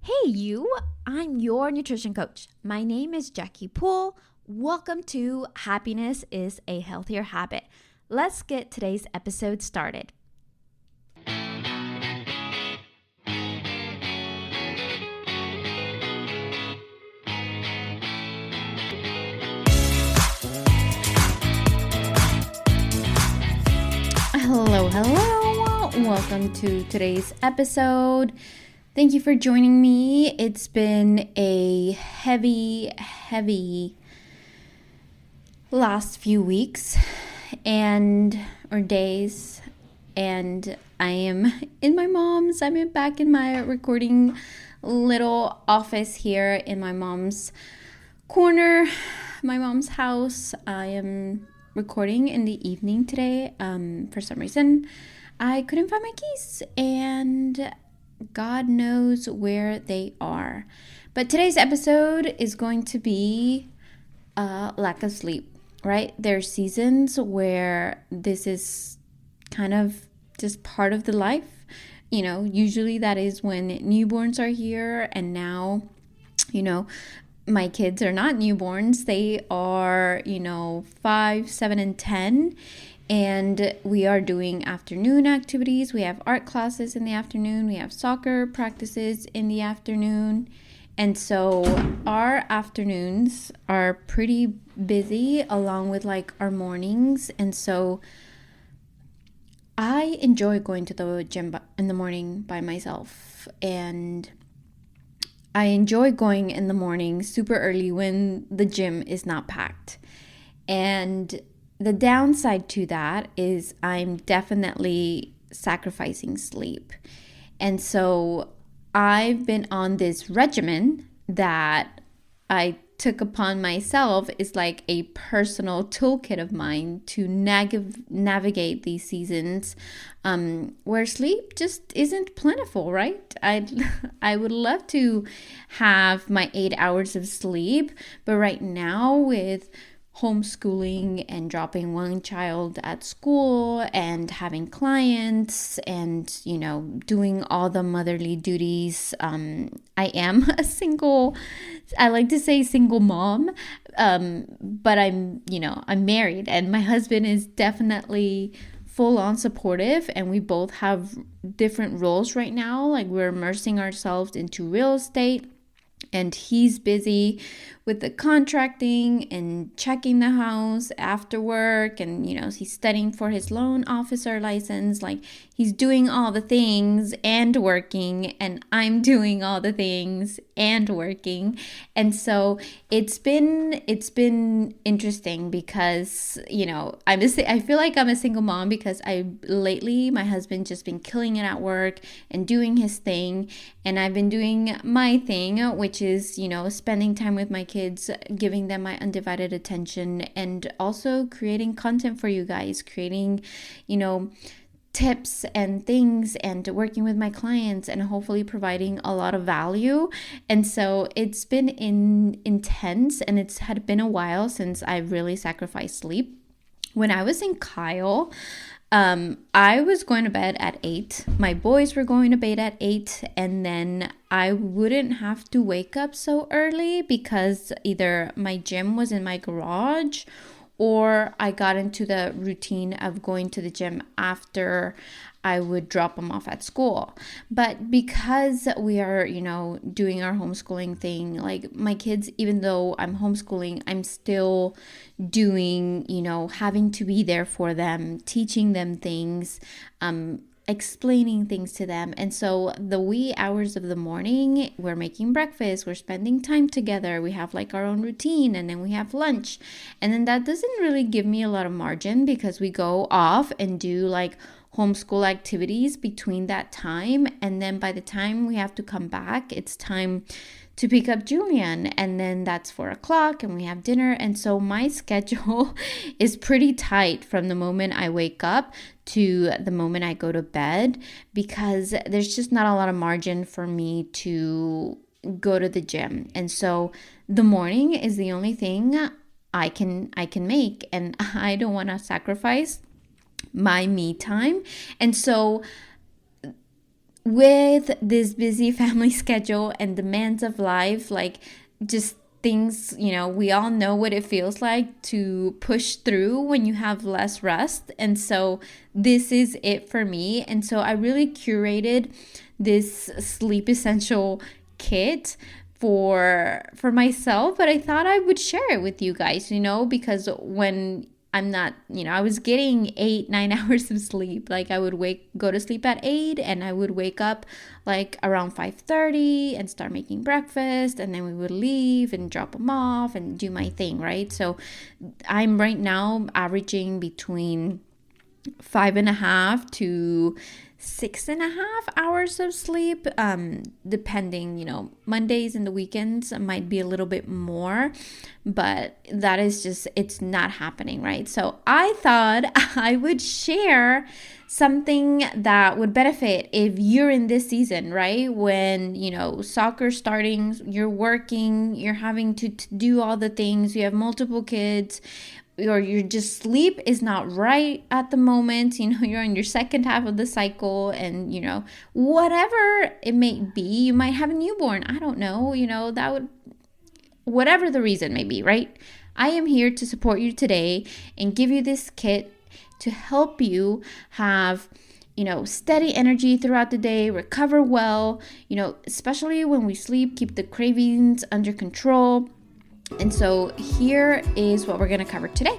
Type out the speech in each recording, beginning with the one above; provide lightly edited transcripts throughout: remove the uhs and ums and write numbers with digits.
Hey, you! I'm your nutrition coach. My name is Jackie Poole. Welcome to Happiness is a Healthier Habit. Let's get today's episode started. Hello. Welcome to today's episode. Thank you for joining me. It's been a heavy last few weeks or days, and I am in my mom's. I'm back in my recording little office here in my mom's corner, my mom's house. I am recording in the evening today. For some reason, I couldn't find my keys, and God knows where they are. But today's episode is going to be lack of sleep, right? There's seasons where this is kind of just part of the life. Usually that is when newborns are here, and now, my kids are not newborns. They are, 5, 7, and 10. And we are doing afternoon activities. We have art classes in the afternoon. We have soccer practices in the afternoon. And so our afternoons are pretty busy along with our mornings. And so I enjoy going to the gym in the morning by myself. And I enjoy going in the morning super early when the gym is not packed. And the downside to that is I'm definitely sacrificing sleep. And so I've been on this regimen that I took upon myself. Is like a personal toolkit of mine to navigate these seasons where sleep just isn't plentiful, right? I would love to have my 8 hours of sleep, but right now with homeschooling and dropping one child at school and having clients and, doing all the motherly duties. I am I like to say single mom, but I'm married, and my husband is definitely full on supportive, and we both have different roles right now. Like, we're immersing ourselves into real estate, and he's busy with the contracting and checking the house after work. And, he's studying for his loan officer license. Like, he's doing all the things and working, and I'm doing all the things and working. And so it's been interesting because, I feel like I'm a single mom because lately my husband just been killing it at work and doing his thing. And I've been doing my thing, which is, spending time with my kids, giving them my undivided attention, and also creating content for you guys, creating, tips and things, and working with my clients, and hopefully providing a lot of value. And so it's been intense, and it's had been a while since I really sacrificed sleep. When I was in Kyle, I was going to bed at 8. My boys were going to bed at 8, and then I wouldn't have to wake up so early because either my gym was in my garage, or I got into the routine of going to the gym after I would drop them off at school. But because we are, doing our homeschooling thing, like my kids, even though I'm homeschooling, I'm still doing, having to be there for them, teaching them things, explaining things to them. And so the wee hours of the morning, we're making breakfast, we're spending time together, we have our own routine, and then we have lunch. And then that doesn't really give me a lot of margin because we go off and do homeschool activities between that time. And then by the time we have to come back, it's time to pick up Julian, and then that's 4:00 and we have dinner. And so my schedule is pretty tight from the moment I wake up to the moment I go to bed, because there's just not a lot of margin for me to go to the gym. And so the morning is the only thing I can make, and I don't want to sacrifice my me time. And so with this busy family schedule and demands of life, like just things, we all know what it feels like to push through when you have less rest. And so this is it for me. And so I really curated this sleep essential kit for myself, but I thought I would share it with you guys, because when I'm not, I was getting 8-9 hours of sleep. Like I would go to sleep at 8 and I would wake up like around 5:30 and start making breakfast. And then we would leave and drop them off and do my thing, right? So I'm right now averaging between 5.5 to 6.5 hours of sleep, depending, Mondays and the weekends might be a little bit more, but that is just, it's not happening, right? So I thought I would share something that would benefit if you're in this season, right? When, soccer's starting, you're working, you're having to do all the things, you have multiple kids, or your just sleep is not right at the moment, you're in your second half of the cycle, and whatever it may be, you might have a newborn, I don't know, that would, whatever the reason may be, right? I am here to support you today and give you this kit to help you have steady energy throughout the day, recover well, especially when we sleep, keep the cravings under control. And so here is what we're going to cover today.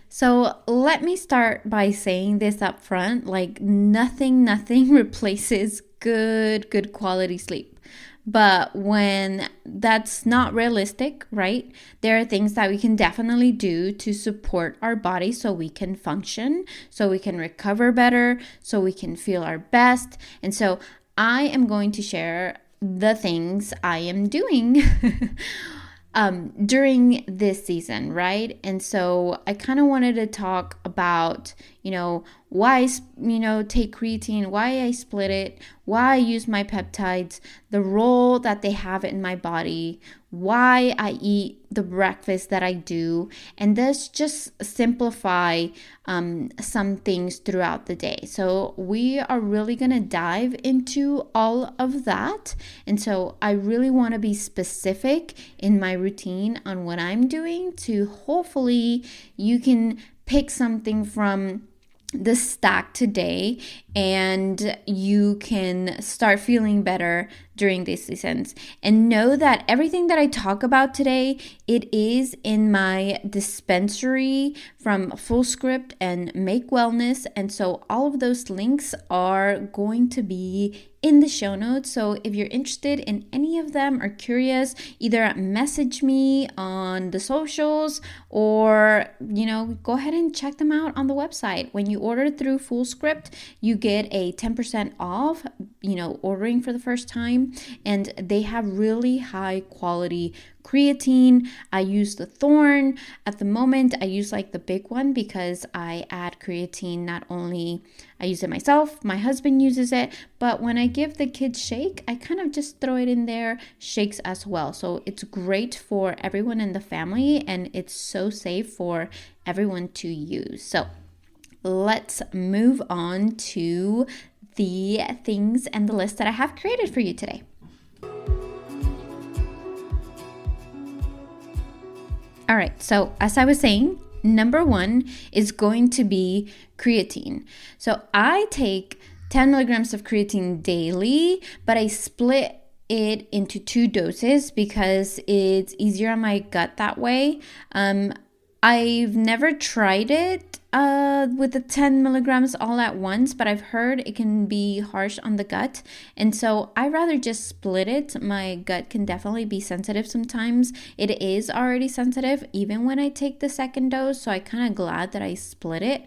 So let me start by saying this up front, like nothing replaces good quality sleep. But when that's not realistic, right? There are things that we can definitely do to support our body so we can function, so we can recover better, so we can feel our best. And so I am going to share the things I am doing during this season, right? And so I kind of wanted to talk about, why I, take creatine, why I split it, why I use my peptides, the role that they have in my body, why I eat the breakfast that I do, and this just simplify some things throughout the day. So we are really going to dive into all of that. And so I really want to be specific in my routine on what I'm doing to hopefully you can pick something from the stack today and you can start feeling better during these seasons. And know that everything that I talk about today, it is in my dispensary from Fullscript and Make Wellness. And so all of those links are going to be in the show notes. So if you're interested in any of them or curious, either message me on the socials or, go ahead and check them out on the website. When you order through Fullscript, you get a 10% off, ordering for the first time. And they have really high quality creatine. I use the Thorn. At the moment, I use like the big one because I add creatine. Not only I use it myself, my husband uses it, but when I give the kids shake, I kind of just throw it in their shakes as well. So it's great for everyone in the family and it's so safe for everyone to use. So let's move on to the things and the list that I have created for you today. All right, so as I was saying, number one is going to be creatine. So I take 10 milligrams of creatine daily, but I split it into 2 doses because it's easier on my gut that way. I've never tried it with the 10 milligrams all at once, but I've heard it can be harsh on the gut. And so I rather just split it. My gut can definitely be sensitive sometimes. It is already sensitive even when I take the second dose. So I'm kind of glad that I split it.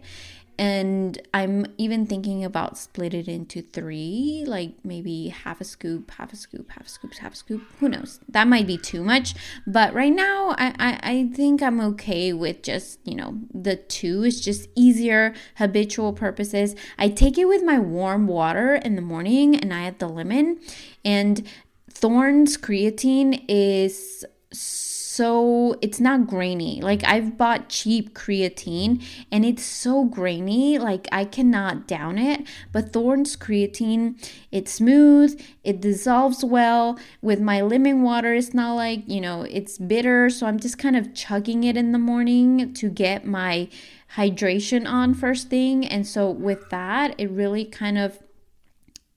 And I'm even thinking about split it into 3, like maybe half a scoop, half a scoop, half a scoop, half a scoop. Who knows? That might be too much. But right now, I think I'm okay with just, the 2. It's just easier, habitual purposes. I take it with my warm water in the morning and I add the lemon. And Thorn's creatine is it's not grainy. Like I've bought cheap creatine and it's so grainy, like I cannot down it. But Thorne's creatine, it's smooth, it dissolves well. With my lemon water, it's not like, it's bitter. So I'm just kind of chugging it in the morning to get my hydration on first thing. And so with that, it really kind of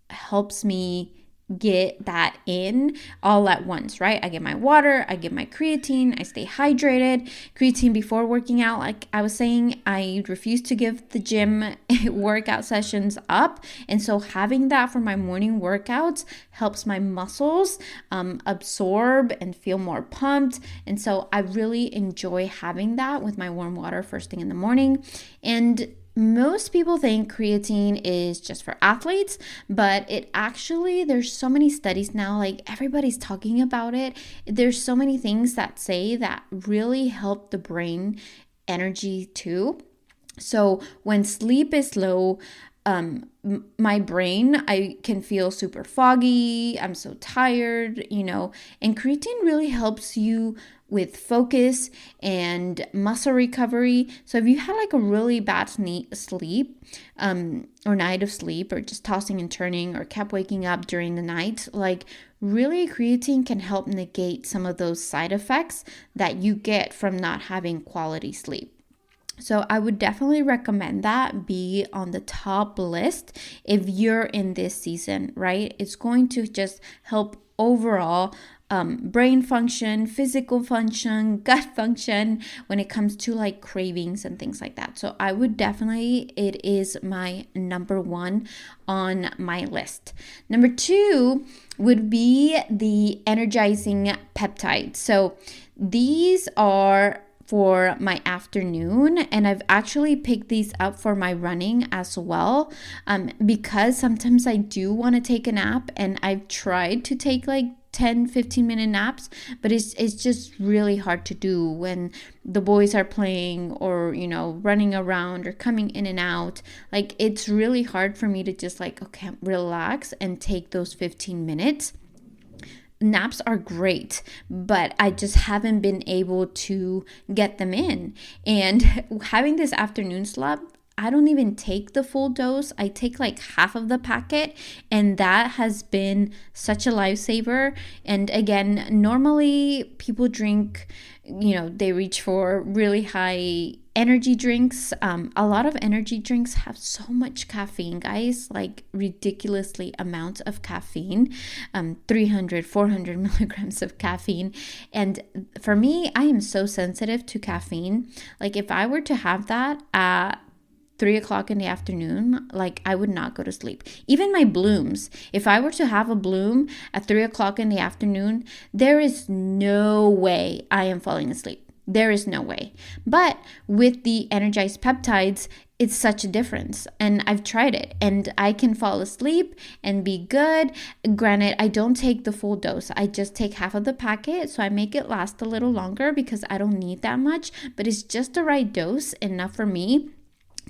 helps me get that in all at once, right? I get my water, I get my creatine, I stay hydrated. Creatine before working out, like I was saying, I refuse to give the gym workout sessions up. And so having that for my morning workouts helps my muscles absorb and feel more pumped. And so I really enjoy having that with my warm water first thing in the morning. And most people think creatine is just for athletes, but there's so many studies now, like everybody's talking about it. There's so many things that say that really help the brain energy too. So when sleep is low, my brain, I can feel super foggy. I'm so tired, and creatine really helps you with focus and muscle recovery. So if you had like a really bad sleep, or night of sleep, or just tossing and turning, or kept waking up during the night, like really creatine can help negate some of those side effects that you get from not having quality sleep. So I would definitely recommend that be on the top list if you're in this season, right? It's going to just help overall brain function, physical function, gut function when it comes to like cravings and things like that. So I would definitely, it is my number one on my list. Number two would be the energizing peptides. So these are for my afternoon, and I've actually picked these up for my running as well, because sometimes I do want to take a nap, and I've tried to take like 10-15 minute naps, but it's just really hard to do when the boys are playing or running around or coming in and out. Like it's really hard for me to just like, okay, relax and take those 15 minutes. Naps are great, but I just haven't been able to get them in. And having this afternoon slump, I don't even take the full dose. I take like half of the packet, and that has been such a lifesaver. And again, normally people drink, they reach for really high energy drinks. A lot of energy drinks have so much caffeine, guys, like ridiculously amounts of caffeine, 300, 400 milligrams of caffeine. And for me, I am so sensitive to caffeine. Like if I were to have that at 3:00 in the afternoon, like I would not go to sleep. Even my blooms, if I were to have a bloom at 3:00 in the afternoon, there is no way I am falling asleep. There is no way. But with the Energize peptides, it's such a difference. And I've tried it, and I can fall asleep and be good. Granted, I don't take the full dose. I just take half of the packet, so I make it last a little longer because I don't need that much, but it's just the right dose, enough for me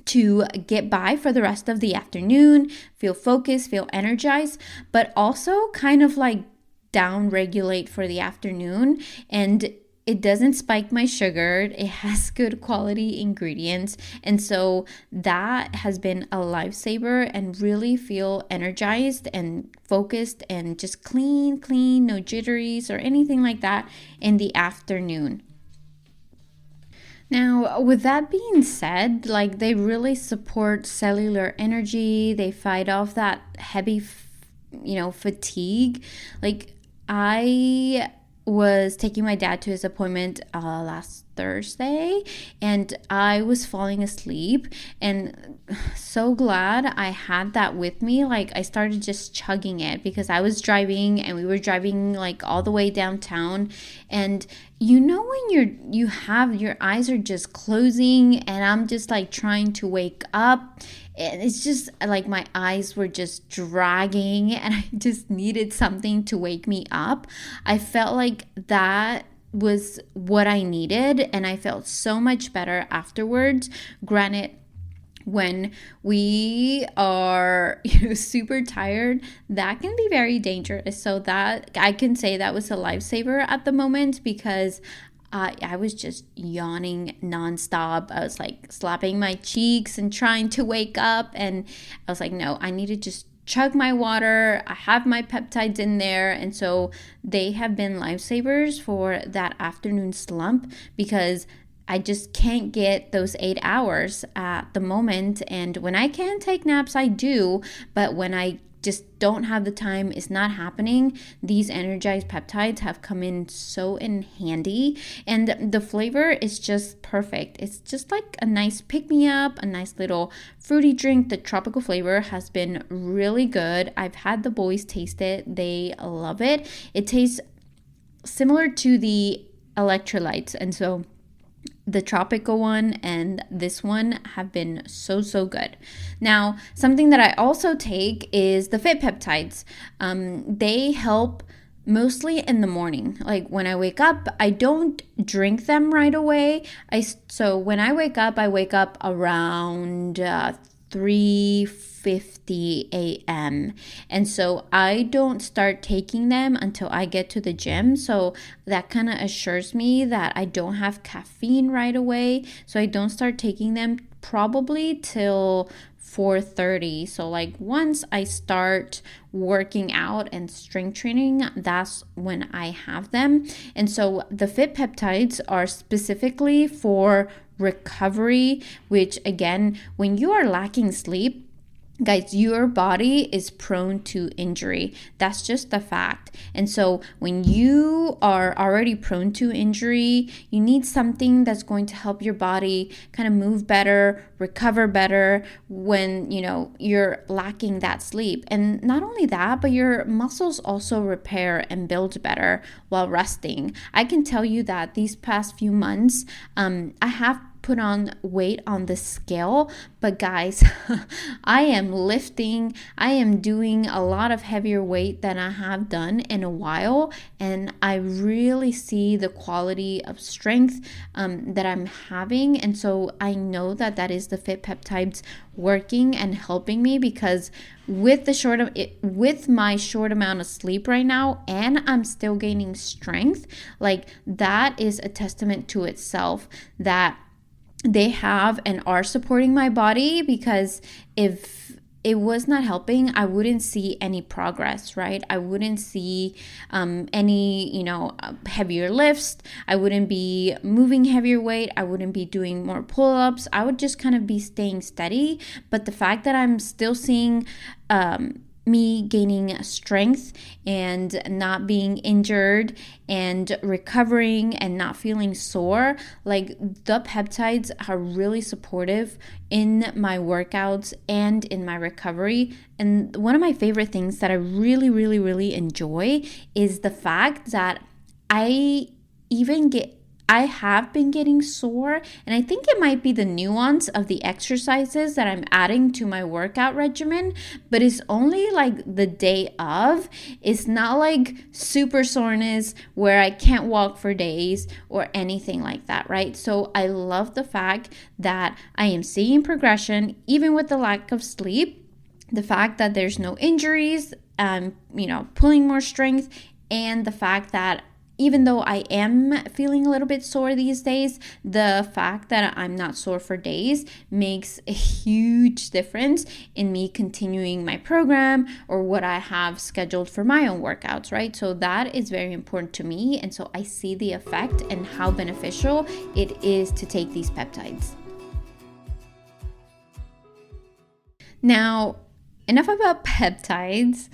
to get by for the rest of the afternoon, feel focused, feel energized, but also kind of like down regulate for the afternoon. And it doesn't spike my sugar. It has good quality ingredients. And so that has been a lifesaver, and really feel energized and focused and just clean, no jitteries or anything like that in the afternoon. Now, with that being said, like they really support cellular energy. They fight off that heavy, fatigue. Like I was taking my dad to his appointment last Thursday, and I was falling asleep, and so glad I had that with me. Like I started just chugging it because I was driving, and we were driving like all the way downtown, and when your eyes are just closing, and I'm just like trying to wake up, and it's just like my eyes were just dragging, and I just needed something to wake me up. I felt like that was what I needed, and I felt so much better afterwards. Granted, when we are super tired, that can be very dangerous. So that I can say that was a lifesaver at the moment, because I was just yawning nonstop. I was like slapping my cheeks and trying to wake up. And I was like, no, I need to just chug my water. I have my peptides in there. And so they have been lifesavers for that afternoon slump, because I just can't get those 8 hours at the moment. And when I can take naps, I do. But when I just don't have the time, it's not happening. These Energize peptides have come in so in handy, and the flavor is just perfect. It's just like a nice pick-me-up, a nice little fruity drink. The tropical flavor has been really good. I've had the boys taste it. They love it. It tastes similar to the electrolytes, and so the tropical one and this one have been so good. Now, something that I also take is the fit peptides. They help mostly in the morning. Like when I wake up, I don't drink them right away. So when I wake up around 3:50 a.m. And so I don't start taking them until I get to the gym. So that kind of assures me that I don't have caffeine right away. So I don't start taking them probably till 4:30. So like once I start working out and strength training, that's when I have them. And so the fit peptides are specifically for recovery, which again, when you are lacking sleep, guys, your body is prone to injury. That's just the fact. And so when you are already prone to injury, you need something that's going to help your body kind of move better, recover better when, you're lacking that sleep. And not only that, but your muscles also repair and build better while resting. I can tell you that these past few months, I have put on weight on the scale, but guys, I am lifting. I am doing a lot of heavier weight than I have done in a while, and I really see the quality of strength that I'm having. And so I know that that is the fit peptides working and helping me, because with my short amount of sleep right now, and I'm still gaining strength, like that is a testament to itself that they have and are supporting my body. Because if it was not helping, I wouldn't see any progress, right? I wouldn't see any, heavier lifts. I wouldn't be moving heavier weight. I wouldn't be doing more pull-ups. I would just kind of be staying steady. But the fact that I'm still seeing me gaining strength and not being injured and recovering and not feeling sore, like the peptides are really supportive in my workouts and in my recovery. And one of my favorite things that I really enjoy is the fact that I have been getting sore, and I think it might be the nuance of the exercises that I'm adding to my workout regimen, but it's only like the day of. It's not like super soreness where I can't walk for days or anything like that, right? So I love the fact that I am seeing progression even with the lack of sleep, the fact that there's no injuries, pulling more strength, and the fact that even though I am feeling a little bit sore these days, the fact that I'm not sore for days makes a huge difference in me continuing my program or what I have scheduled for my own workouts, right? So that is very important to me. And so I see the effect and how beneficial it is to take these peptides. Now, enough about peptides.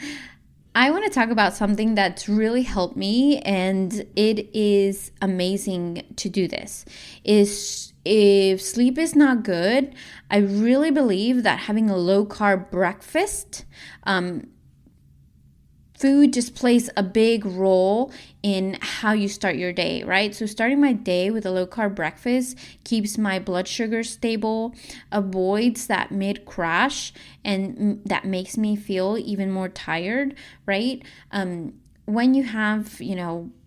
I want to talk about something that's really helped me, and it is amazing to do this. If sleep is not good, I really believe that having a low-carb breakfast, food just plays a big role in how you start your day, right? So starting my day with a low-carb breakfast keeps my blood sugar stable, avoids that mid-crash, and that makes me feel even more tired, right? When you have,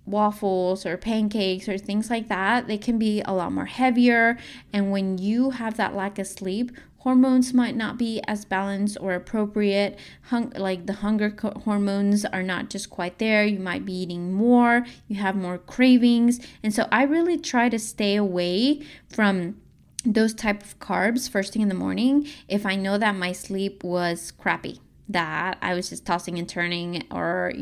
waffles or pancakes or things like that, they can be a lot more heavier. And when you have that lack of sleep, hormones might not be as balanced or appropriate. Like the hunger hormones are not just quite there. You might be eating more, you have more cravings. And so I really try to stay away from those type of carbs first thing in the morning if I know that my sleep was crappy, that I was just tossing and turning, or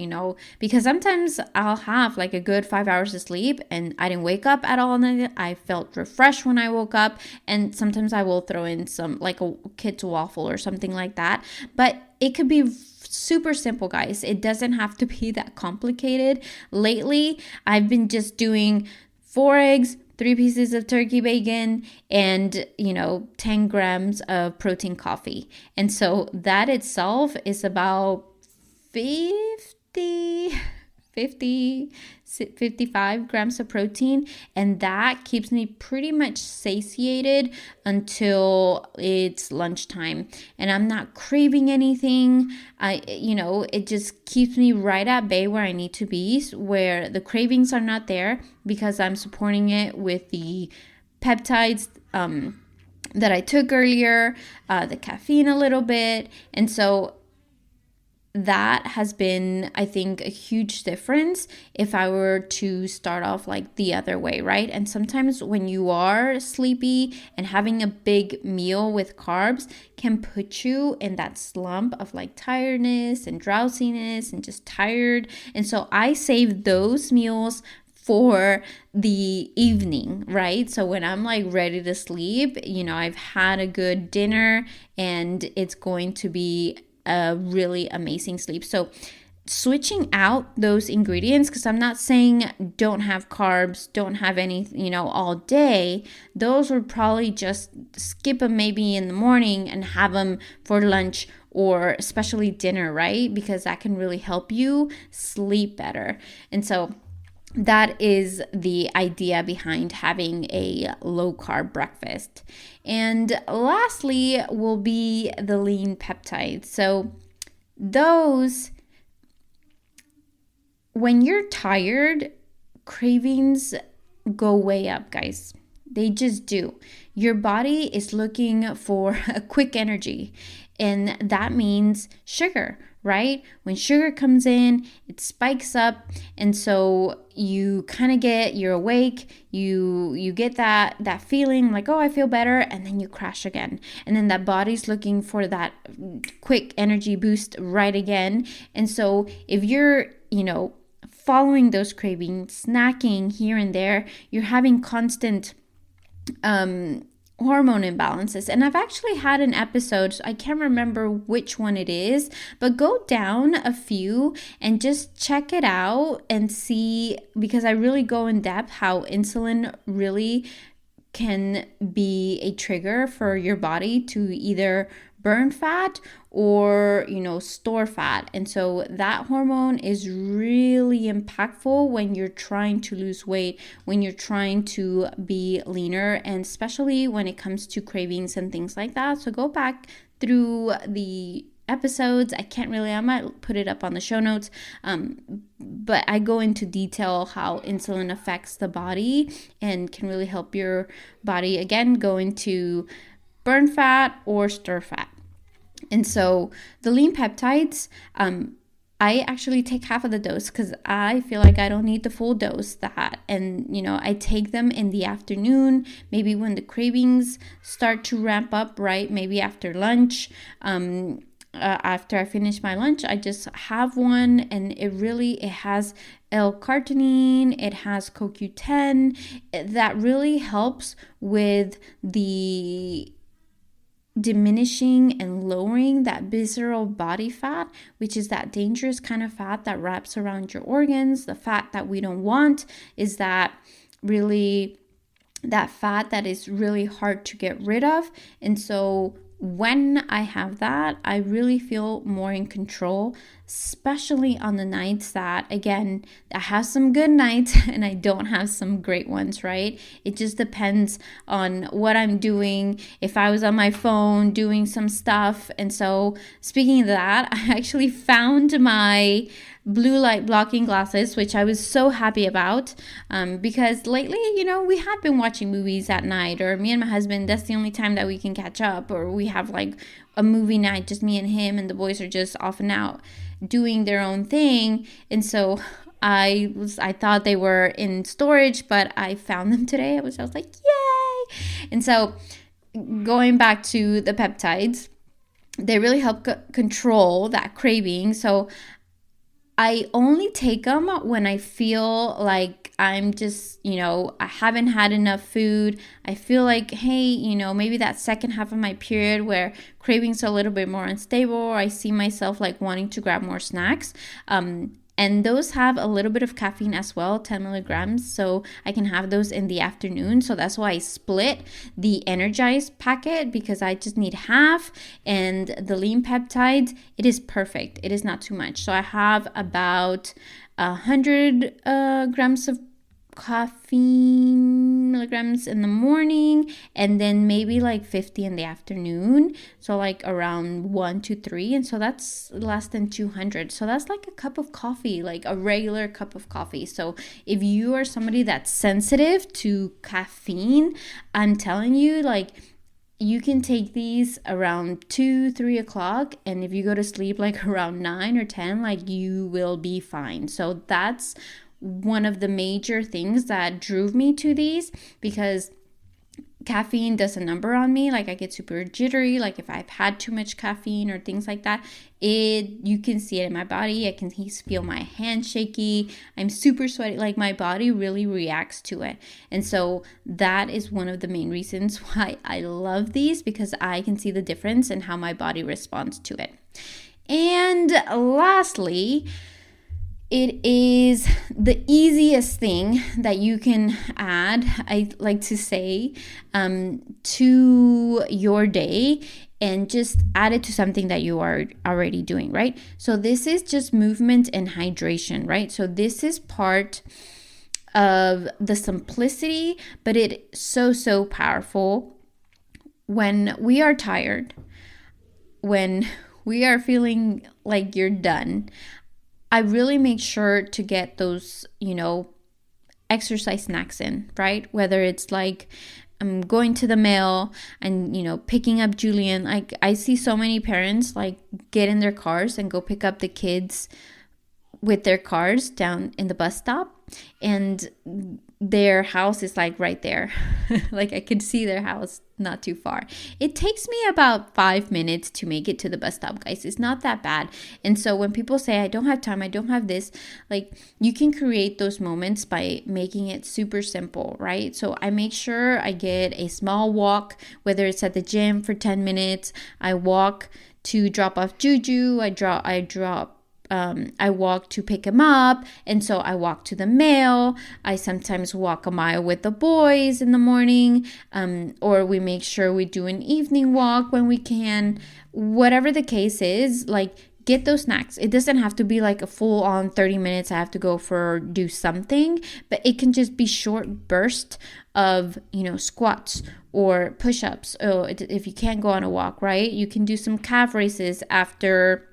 because sometimes I'll have like a good 5 hours of sleep and I didn't wake up at all, and I felt refreshed when I woke up. And sometimes I will throw in some like a kid's waffle or something like that, but it could be super simple, guys. It doesn't have to be that complicated. Lately I've been just doing 4 eggs, 3 pieces of turkey bacon, and 10 grams of protein coffee. And so that itself is about 55 grams of protein, and that keeps me pretty much satiated until it's lunchtime, and I'm not craving anything. It just keeps me right at bay where I need to be, where the cravings are not there, because I'm supporting it with the peptides that I took earlier, the caffeine a little bit. And so that has been, I think, a huge difference if I were to start off like the other way, right? And sometimes when you are sleepy and having a big meal with carbs can put you in that slump of like tiredness and drowsiness and just tired. And so I save those meals for the evening, right? So when I'm like ready to sleep, I've had a good dinner and it's going to be a really amazing sleep. So switching out those ingredients, because I'm not saying don't have carbs, don't have any, all day. Those would probably just skip them maybe in the morning and have them for lunch or especially dinner, right? Because that can really help you sleep better. And so that is the idea behind having a low carb breakfast. And lastly will be the lean peptides. So those, when you're tired, cravings go way up, guys. They just do. Your body is looking for a quick energy, and that means sugar, right? When sugar comes in, it spikes up, and so you kind of you're awake, you get that feeling like, oh, I feel better, and then you crash again. And then that body's looking for that quick energy boost right again. And so if you're, following those cravings, snacking here and there, you're having constant hormone imbalances. And I've actually had an episode, I can't remember which one it is, but go down a few and just check it out and see, because I really go in depth how insulin really can be a trigger for your body to either burn fat or store fat. And so that hormone is really impactful when you're trying to lose weight, when you're trying to be leaner, and especially when it comes to cravings and things like that. So go back through the episodes. I might put it up on the show notes, but I go into detail how insulin affects the body and can really help your body again go into burn fat or stir fat. And so the lean peptides, I actually take half of the dose because I feel like I don't need the full dose and I take them in the afternoon, maybe when the cravings start to ramp up, right? Maybe after lunch. After I finish my lunch, I just have one, and it has L-carnitine, it has CoQ10, that really helps with the diminishing and lowering that visceral body fat, which is that dangerous kind of fat that wraps around your organs. The fat that we don't want is that fat that is really hard to get rid of. And so when I have that, I really feel more in control, especially on the nights that, again, I have some good nights and I don't have some great ones, right? It just depends on what I'm doing. If I was on my phone doing some stuff. And so speaking of that, I actually found my blue light blocking glasses, which I was so happy about, because lately, we have been watching movies at night, or me and my husband, that's the only time that we can catch up, or we have like a movie night, just me and him, and the boys are just off and out doing their own thing. And so I thought they were in storage, but I found them today. I was like, yay! And so going back to the peptides, they really help control that craving. So I only take them when I feel like I'm just, I haven't had enough food. I feel like, hey, maybe that second half of my period where cravings are a little bit more unstable, or I see myself like wanting to grab more snacks. And those have a little bit of caffeine as well, 10 milligrams. So I can have those in the afternoon. So that's why I split the Energize packet, because I just need half. And the lean peptides, it is perfect. It is not too much. So I have about 100 grams of caffeine milligrams in the morning, and then maybe like 50 in the afternoon, so like around 1 to 3, and so that's less than 200. So that's like a cup of coffee, like a regular cup of coffee. So if you are somebody that's sensitive to caffeine, I'm telling you, like, you can take these around 2-3 o'clock, and if you go to sleep like around 9 or 10, like, you will be fine. So that's one of the major things that drove me to these, because caffeine does a number on me. Like, I get super jittery, like if I've had too much caffeine or things like that. You can see it in my body. I can feel my hands shaky. I'm super sweaty. Like, my body really reacts to it. And so that is one of the main reasons why I love these, because I can see the difference in how my body responds to it. And lastly, it is the easiest thing that you can add, I like to say, to your day, and just add it to something that you are already doing, right? So this is just movement and hydration, right? So this is part of the simplicity, but it's so powerful. When we are tired, when we are feeling like you're done, I really make sure to get those, exercise snacks in, right? Whether it's like I'm going to the mail and, picking up Julian. Like, I see so many parents like get in their cars and go pick up the kids with their cars down in the bus stop, and their house is like right there. Like, I could see their house not too far. It takes me about 5 minutes to make it to the bus stop, guys. It's not that bad. And so when people say, I don't have time, I don't have this, like, you can create those moments by making it super simple, right? So I make sure I get a small walk, whether it's at the gym for 10 minutes. I walk to drop off Juju. I walk to pick him up, and so I walk to the mail. I sometimes walk a mile with the boys in the morning, or we make sure we do an evening walk when we can. Whatever the case is, like, get those snacks. It doesn't have to be like a full on 30 minutes I have to go do something, but it can just be short bursts of, squats or push-ups. If you can't go on a walk, right? You can do some calf raises after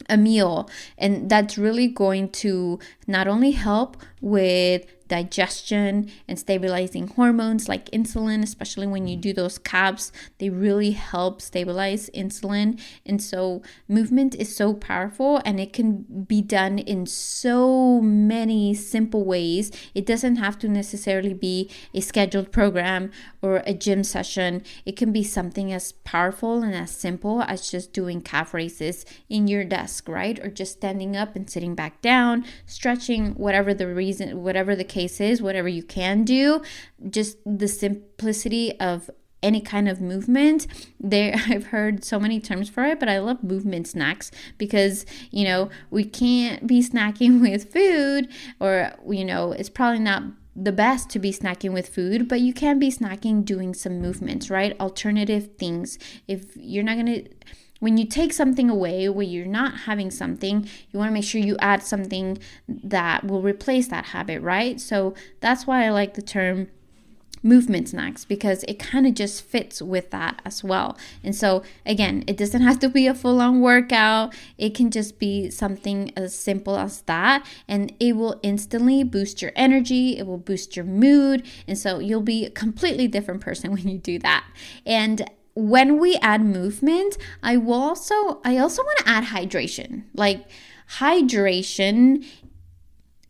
a meal, and that's really going to not only help with digestion and stabilizing hormones like insulin, especially when you do those calves. They really help stabilize insulin. And so movement is so powerful, and it can be done in so many simple ways. It doesn't have to necessarily be a scheduled program or a gym session. It can be something as powerful and as simple as just doing calf raises in your desk, right? Or just standing up and sitting back down, stretching, whatever the case is, whatever you can do. Just the simplicity of any kind of movement. I've heard so many terms for it, but I love movement snacks, because we can't be snacking with food, or it's probably not the best to be snacking with food, but you can be snacking doing some movements, right? Alternative things. If you're not gonna when you take something away, where you're not having something, you want to make sure you add something that will replace that habit, right? So that's why I like the term movement snacks, because it kind of just fits with that as well. And so again, it doesn't have to be a full-on workout. It can just be something as simple as that, and it will instantly boost your energy. It will boost your mood, and so you'll be a completely different person when you do that. And when we add movement, I also want to add hydration. Like hydration,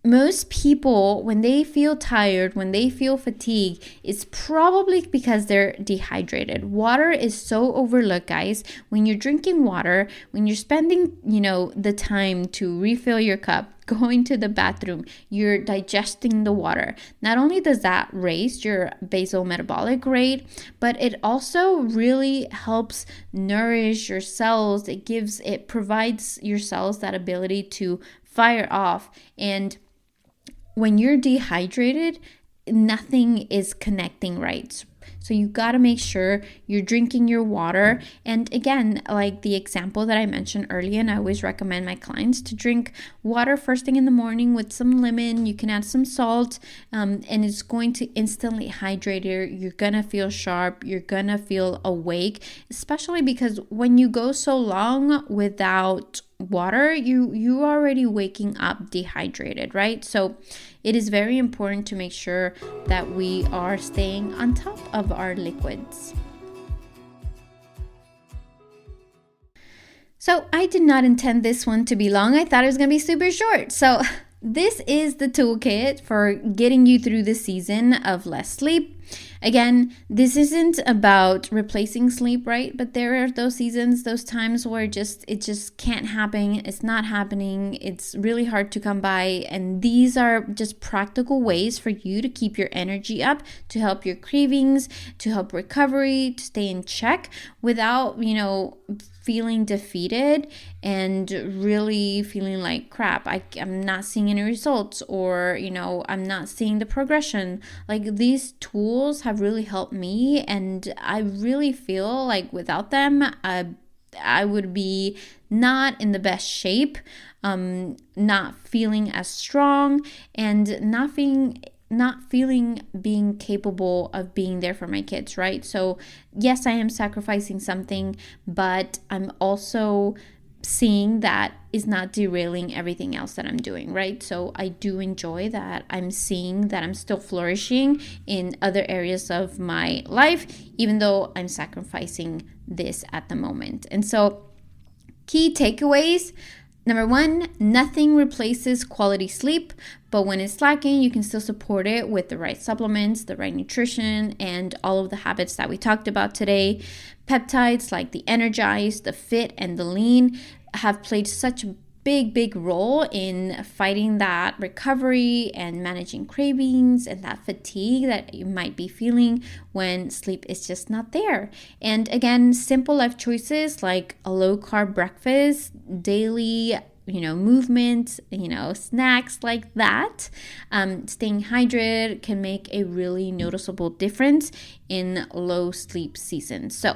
most people, when they feel tired, when they feel fatigued, it's probably because they're dehydrated. Water is so overlooked, guys. When you're drinking water, when you're spending, the time to refill your cup, going to the bathroom, you're digesting the water. Not only does that raise your basal metabolic rate, but it also really helps nourish your cells. It provides your cells that ability to fire off. And when you're dehydrated, nothing is connecting right. So you got to make sure you're drinking your water. And again, like the example that I mentioned earlier, and I always recommend my clients to drink water first thing in the morning with some lemon. You can add some salt, and it's going to instantly hydrate you. You're going to feel sharp. You're going to feel awake, especially because when you go so long without water, you already waking up dehydrated, right? So it is very important to make sure that we are staying on top of our liquids. So I did not intend this one to be long. I thought it was going to be super short. So this is the toolkit for getting you through the season of less sleep. Again, this isn't about replacing sleep, right? But there are those seasons, those times where it just can't happen. It's not happening. It's really hard to come by. And these are just practical ways for you to keep your energy up, to help your cravings, to help recovery, to stay in check without, feeling defeated and really feeling like crap. I'm not seeing any results, or I'm not seeing the progression. Like, these tools have really helped me, and I really feel like without them I would be not in the best shape, not feeling as strong, and not feeling being capable of being there for my kids, right? So yes, I am sacrificing something, but I'm also seeing that is not derailing everything else that I'm doing, right? So I do enjoy that. I'm seeing that I'm still flourishing in other areas of my life, even though I'm sacrificing this at the moment. And so key takeaways. Number 1, nothing replaces quality sleep, but when it's lacking, you can still support it with the right supplements, the right nutrition, and all of the habits that we talked about today. Peptides like the Energize, the Fit, and the Lean have played such a big role in fighting that recovery and managing cravings and that fatigue that you might be feeling when sleep is just not there. And again, simple life choices like a low-carb breakfast, daily movement, snacks like that, staying hydrated can make a really noticeable difference in low sleep seasons. So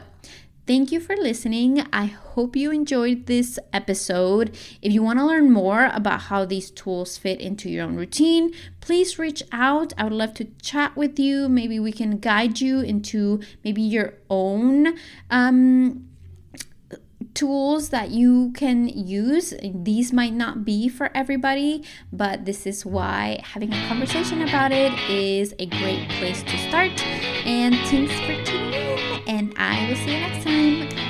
thank you for listening. I hope you enjoyed this episode. If you want to learn more about how these tools fit into your own routine, please reach out. I would love to chat with you. Maybe we can guide you into maybe your own tools that you can use. These might not be for everybody, but this is why having a conversation about it is a great place to start. And thanks for tuning in, and I will see you next time.